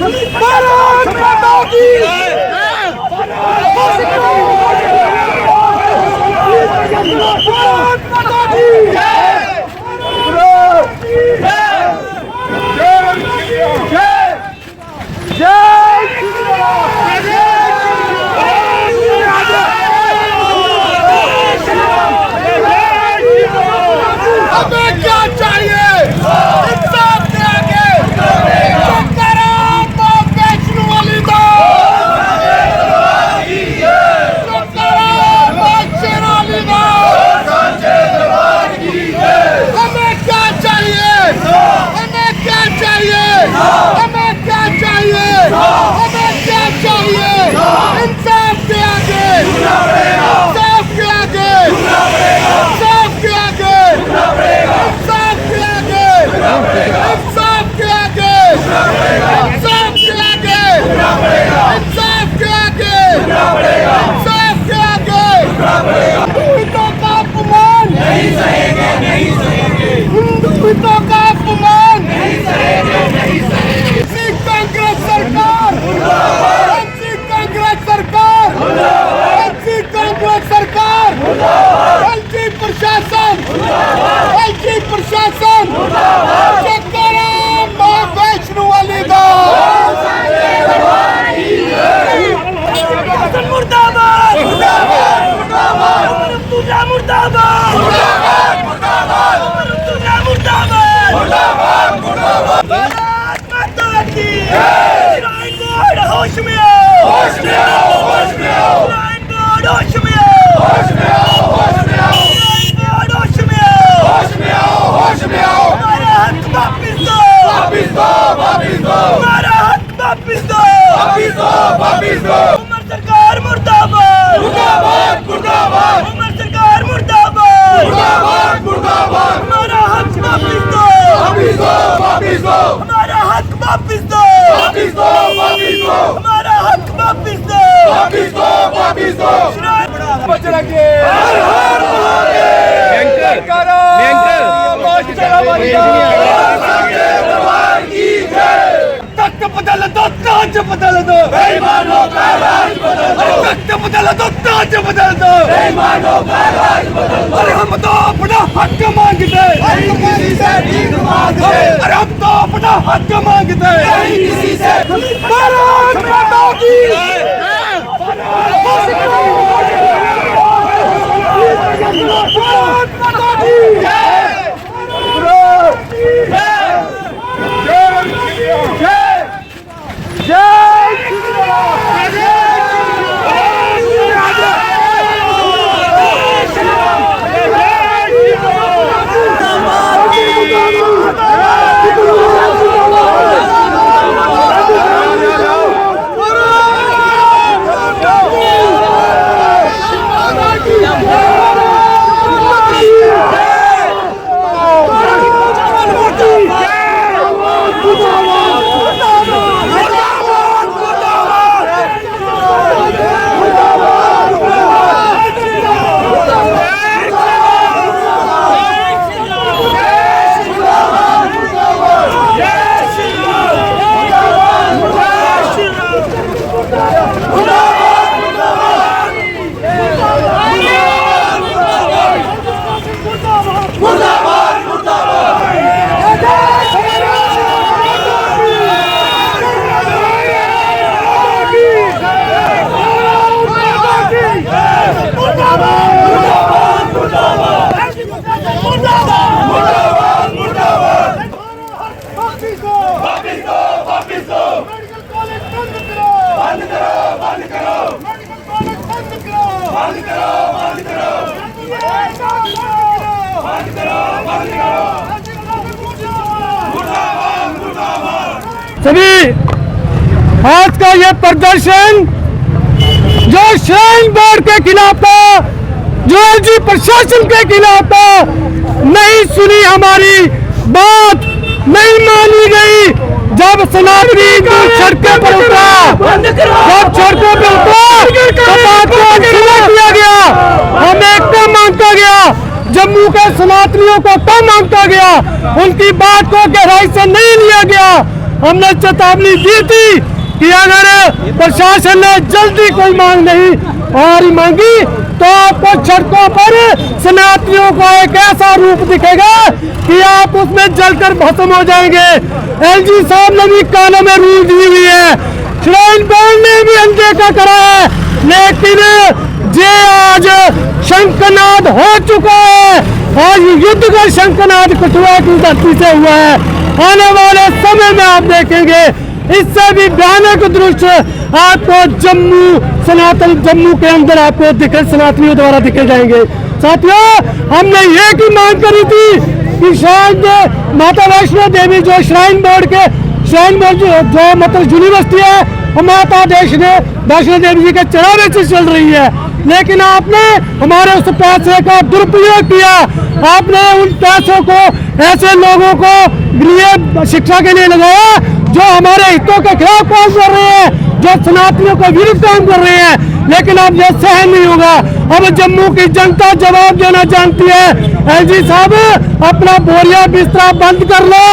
भारत माता की भारत माता की हमें क्या चाहिए इंसाफ के आगे वैष्णो वाली हमें क्या चाहिए हमें क्या चाहिए हमें क्या चाहिए हमें क्या चाहिए इंसाफ के आगे इंसाफ के आगे इंसाफ के आगे इंसाफ के आगे इंसाफ के आगे इंसाफ के आगे इंसाफ के आगे इंसाफ के आगे हिंदुओं का अपमान नहीं सहेंगे नहीं सहेंगे हिंदुओं का अपमान नहीं सहेंगे नहीं सहेंगे कांग्रेस सरकार कांग्रेस सरकार कांग्रेस सरकार प्रशासन प्रशासन वैष्णो वाली मुर्दाबाद मुर्दाबाद मुर्दाबाद भारत माता की होश में आओ होश में आओ होश में आओ होश में आओ होश में आओ होश में आओ होश में आओ होश में आओ होश में आओ हमारा हक वापिस दो वापिस दो वापिस दो हमारा हक वापिस दो वापिस दो वापिस दो उमर सरकार मुर्दाबाद मुर्दाबाद मुर्दाबाद उमर सरकार मुर्दाबाद मुर्दाबाद मुर्दाबाद हमारा हक वापिस दो वापिस दो वापिस दो हमारा हक वापिस दो वापिस दो वापिस दो हमारा हक वापिस दो वापिस दो वापिस दो बजरंगे हर हर महादेव करो तख्त बदल दो ताज बदल दो बेईमानों का राज बदल दो तख्त बदल दो ताज बदल दो बेईमानों का राज बदल दो अरे हम तो अपना हक मांगते नहीं किसी से भीख मांगते अरे हम तो अपना हक मांगते नहीं किसी से भारत माता की भारत माता की सभी आज का ये प्रदर्शन जो श्राइन बोर्ड के खिलाफ था, जो एलजी प्रशासन के खिलाफ था, नहीं सुनी हमारी बात, नहीं मानी गई। जब सनातनी सड़कों पर उतरा, जब सड़कों पर उतरा तो बात को अनसुना किया गया। हमें कम मांगा गया, जम्मू के सनातनियों को कम मांगा गया, उनकी बात को गहराई से नहीं लिया गया। हमने चेतावनी दी थी कि अगर प्रशासन ने जल्दी कोई मांग नहीं और मांगी तो आपको सड़कों पर सनातनियों को एक ऐसा रूप दिखेगा कि आप उसमें जलकर भस्म हो जाएंगे। एलजी साहब ने भी कानों में रूल दी हुई है, श्राइन बोर्ड ने भी अनदेखा करा है, लेकिन जे आज शंखनाद हो चुका है। आज युद्ध का शंखनाद कठुआ की धरती से हुआ है। आने वाले समय में आप देखेंगे इससे भी भयानक दृश्य आपको सनातन जम्मू के अंदर आपको दिखे, सनातनियों द्वारा दिखे जाएंगे। साथियों, हमने ये की मांग करी थी कि शायद माता वैष्णो देवी जो श्राइन बोर्ड जो मतलब यूनिवर्सिटी है, माता वैष्णो देवी जी के चढ़ावे से चल रही है, लेकिन आपने हमारे उस पैसे का दुरुपयोग किया। आपने उन पैसों को ऐसे लोगों को लिए शिक्षा के लिए लगाया जो हमारे हितों के खिलाफ काम कर रहे हैं, जो सनातनियों के विरुद्ध काम कर रहे हैं। लेकिन अब यह सहन नहीं होगा। अब जम्मू की जनता जवाब देना जानती है। एलजी साहब, अपना बोरिया बिस्तरा बंद कर लो।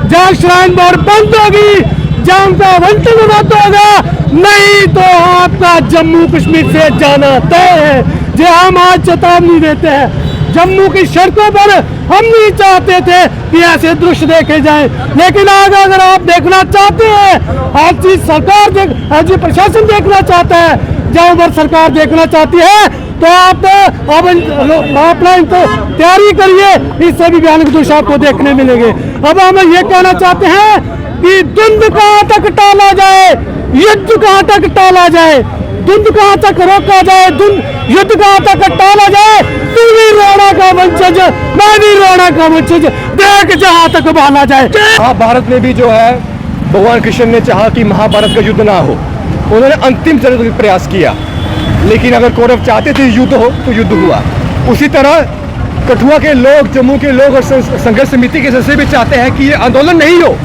जहाँ श्राइन बोर्ड बंद होगी, जहाँ उनका आवंटन बंद होगा, नहीं तो आपका जम्मू कश्मीर से जाना तय है। जो हम आज चेतावनी देते हैं, जम्मू की सड़कों पर हम नहीं चाहते थे कि ऐसे दृश्य देखे जाएं, लेकिन आगे अगर आप देखना चाहते हैं, आज चीज सरकार आज प्रशासन देखना चाहता है, जहाँ पर सरकार देखना चाहती है, तो आप ऑफलाइन तो तैयारी करिए, इससे भी भयानक दृश्य आपको देखने मिलेंगे। अब हम ये कहना चाहते हैं कि द्वंद्व कहाँ तक टाला जाए, युद्ध कहाँ तक टाला जाए, द्वंद्व कहाँ तक रोका जाए, युद्ध कहाँ तक टाला जाए। तू भी रोड़ा का वंशज, मैं भी रोड़ा का वंशज, देख जहाँ तक बहाना जाए। महाभारत में भी जो है भगवान कृष्ण ने चाहा कि महाभारत का युद्ध ना हो, उन्होंने अंतिम चरण का प्रयास किया, लेकिन अगर कौरव चाहते थे युद्ध हो तो युद्ध हुआ। उसी तरह कठुआ के लोग, जम्मू के लोग और संघर्ष समिति के सदस्य भी चाहते हैं कि ये आंदोलन नहीं हो।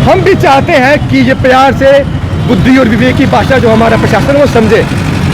हम भी चाहते हैं कि ये प्यार से बुद्धि और विवेक की भाषा जो हमारा प्रशासन वो समझे।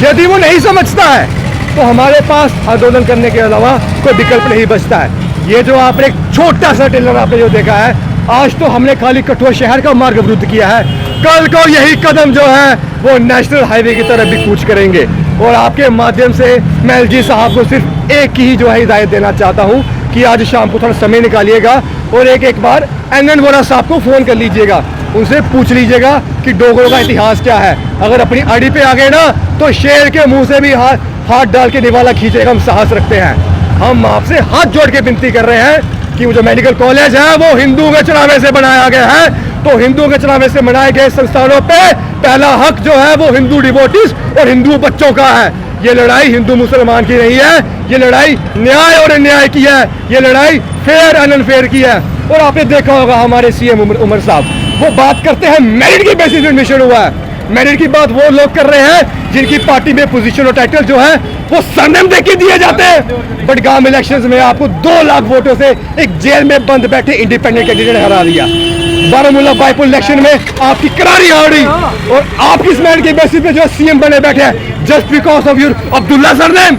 यदि वो नहीं समझता है तो हमारे पास आंदोलन करने के अलावा कोई विकल्प नहीं बचता है। ये जो आपने एक छोटा सा टेलर आपने जो देखा है, आज तो हमने खाली कठुआ शहर का मार्ग अवरुद्ध किया है, कल को यही कदम जो है वो नेशनल हाईवे की तरफ भी कूच करेंगे। और आपके माध्यम से मैं एलजी साहब को सिर्फ एक ही जो है हिदायत देना चाहता हूँ कि आज शाम को थोड़ा समय निकालिएगा और एक बार एनएन वोरा साहब को फोन कर लीजिएगा, उनसे पूछ लीजिएगा कि डोगरों का इतिहास क्या है। अगर अपनी अड़ी पे आ गए ना तो शेर के मुंह से भी हाथ डाल के निवाला खींचेगा, हम साहस रखते हैं। हम आपसे हाथ जोड़ के विनती कर रहे हैं कि वो जो मेडिकल कॉलेज है वो हिंदुओं के चुनावे से बनाया गया है, तो हिंदुओं के चुनावे से बनाए गए संस्थानों पे पहला हक जो है वो हिंदू डिवोटीज और हिंदू बच्चों का है। ये लड़ाई हिंदू मुसलमान की नहीं है, ये लड़ाई न्याय और अन्याय की है, ये लड़ाई फेयर एंड अनफेयर की है। और आपने देखा होगा हमारे सीएम उमर साहब वो बात करते हैं मेरिट की बेसिस पे एडमिशन हुआ है। मेरिट की बात वो लोग कर रहे हैं जिनकी पार्टी में पोजीशन और टाइटल जो है वो सरनेम देख के दिए जाते हैं। बट गांव इलेक्शंस में आपको 2 लाख वोटों से एक जेल में बंद बैठे इंडिपेंडेंट कैंडिडेट हरा दिया। बारामूला बाईपुर इलेक्शन में आपकी करारी हारी और आप किस मेरिट के बेसिस पे जो सीएम बने बैठे हैं, just because of your Abdullah surname.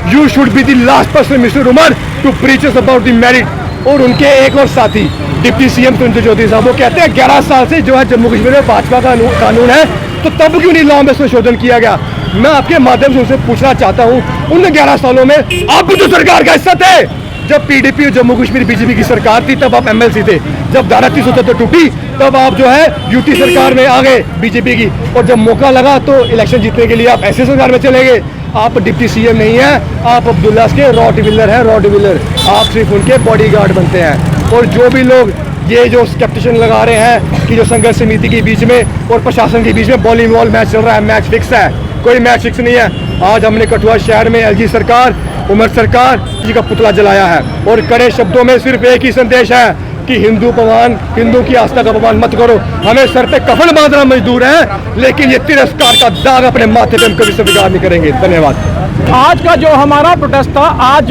You should be the last person mister Omar to preach us about the merit. और उनके एक और साथी डिप्टी सीएम सुनील ज्योति साहब वो कहते हैं 11 साल से जो है जम्मू कश्मीर में भाजपा का कानून है, तो तब क्यों नहीं लॉ में संशोधन किया गया। मैं आपके माध्यम से उनसे पूछना चाहता हूं, उन 11 सालों में आप भी तो सरकार का हिस्सा थे। जब पीडीपी और जम्मू कश्मीर बीजेपी की सरकार थी तब आप एमएलसी थे, जब धारा 370 टूटी तब आप जो है यूटी सरकार में आ गए बीजेपी की, और जब मौका लगा तो इलेक्शन जीतने के लिए आप ऐसे सरकार में चले गए। आप डिप्टी सीएम नहीं है, आप अब्दुल्ला के रॉट व्हीलर है, रॉट व्हीलर। आप सिर्फ उनके बॉडीगार्ड बनते हैं। और जो भी लोग ये जो स्केप्टिशन लगा रहे हैं कि जो संघर्ष समिति के बीच में और प्रशासन के बीच में वॉलीबॉल मैच चल रहा है, मैच फिक्स है, कोई मैच फिक्स नहीं है। आज हमने कठुआ शहर में एलजी सरकार, उमर सरकार जी का पुतला जलाया है और कड़े शब्दों में सिर्फ एक ही संदेश है कि हिंदू की आस्था का अपमान मत करो। हमें सर पे कफन बांधना मजदूर है, लेकिन ये तिरस्कार का दाग अपने माथे पे हम कभी स्वीकार नहीं करेंगे। धन्यवाद। आज का जो हमारा प्रोटेस्ट था, आज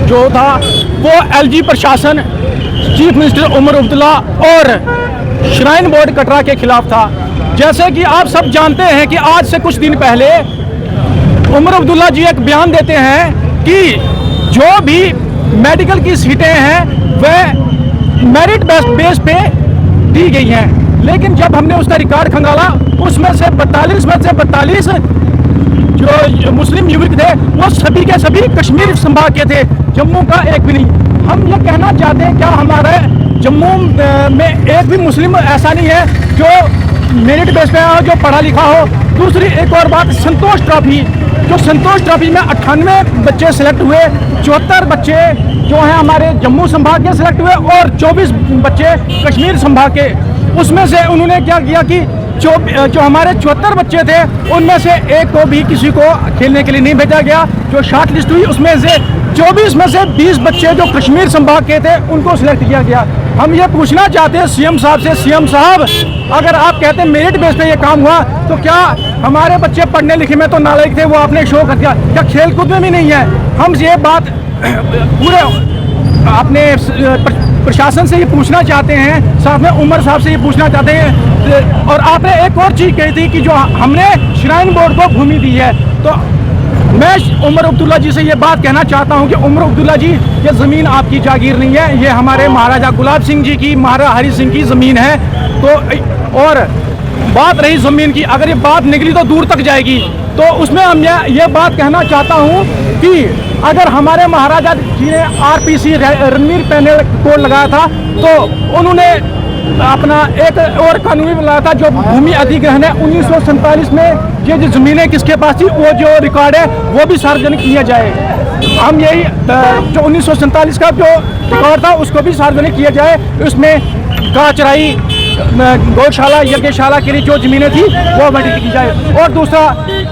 जो था वो एलजी प्रशासन, चीफ मिनिस्टर उमर अब्दुल्ला और श्राइन बोर्ड कटरा के खिलाफ था। जैसे कि आप सब जानते हैं कि आज से कुछ दिन पहले उमर अब्दुल्ला जी एक बयान देते हैं कि जो भी मेडिकल की सीटें हैं वह मेरिट बेस पे दी गई हैं, लेकिन जब हमने उसका रिकॉर्ड खंगाला उसमें से 42 जो मुस्लिम युवक थे वो सभी के सभी कश्मीर संभाग के थे, जम्मू का एक भी नहीं। हम ये कहना चाहते हैं क्या हमारे जम्मू में एक भी मुस्लिम ऐसा नहीं है जो मेरिट बेस पे हो, जो पढ़ा लिखा हो। दूसरी एक और बात, संतोष ट्रॉफी में 98 बच्चे सेलेक्ट हुए, 74 बच्चे जो हैं हमारे जम्मू संभाग के सेलेक्ट हुए और 24 बच्चे कश्मीर संभाग के। उसमें से उन्होंने क्या किया कि जो हमारे 74 बच्चे थे उनमें से एक को भी किसी को खेलने के लिए नहीं भेजा गया। जो शॉर्ट लिस्ट हुई उसमें से 24 में से 20 बच्चे जो कश्मीर संभाग के थे उनको सिलेक्ट किया गया। हम ये पूछना चाहते हैं सीएम साहब से, सीएम साहब अगर आप कहते हैं मेरिट बेस पे ये काम हुआ तो क्या हमारे बच्चे पढ़ने लिखे में तो नालायक थे, वो आपने शो कर दिया, क्या खेल कूद में भी नहीं है? हम ये बात पूरे अपने प्रशासन से ये पूछना चाहते हैं, साथ में उमर साहब से ये पूछना चाहते हैं। और आपने एक और चीज़ कही थी कि जो हमने श्राइन बोर्ड को भूमि दी है, तो मैं उमर अब्दुल्ला जी से ये बात कहना चाहता हूँ कि उमर अब्दुल्ला जी, ये ज़मीन आपकी जागीर नहीं है, ये हमारे महाराजा गुलाब सिंह जी की, महाराजा हरि सिंह की ज़मीन है। तो और बात रही ज़मीन की, अगर ये बात निकली तो दूर तक जाएगी। तो उसमें हम ये बात कहना चाहता हूँ कि अगर हमारे महाराजा जी ने RPC रणवीर पैनल कोड लगाया था तो उन्होंने अपना एक और कानून बनाया था जो भूमि अधिग्रहण है 1947 में, ये जो ज़मीनें किसके पास थी वो जो रिकॉर्ड है वो भी सार्वजनिक किया जाए। हम यही जो 1947 का जो रिकॉर्ड था उसको भी सार्वजनिक किया जाए। उसमें गाय चराई, गौशाला, यज्ञशाला के लिए जो ज़मीनें थी वो मेडिकल की जाए। और दूसरा,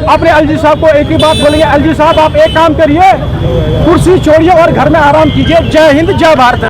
अपने एलजी साहब को एक ही बात बोलेंगे, एलजी साहब आप एक काम करिए, कुर्सी छोड़िए और घर में आराम कीजिए। जय हिंद, जय भारत।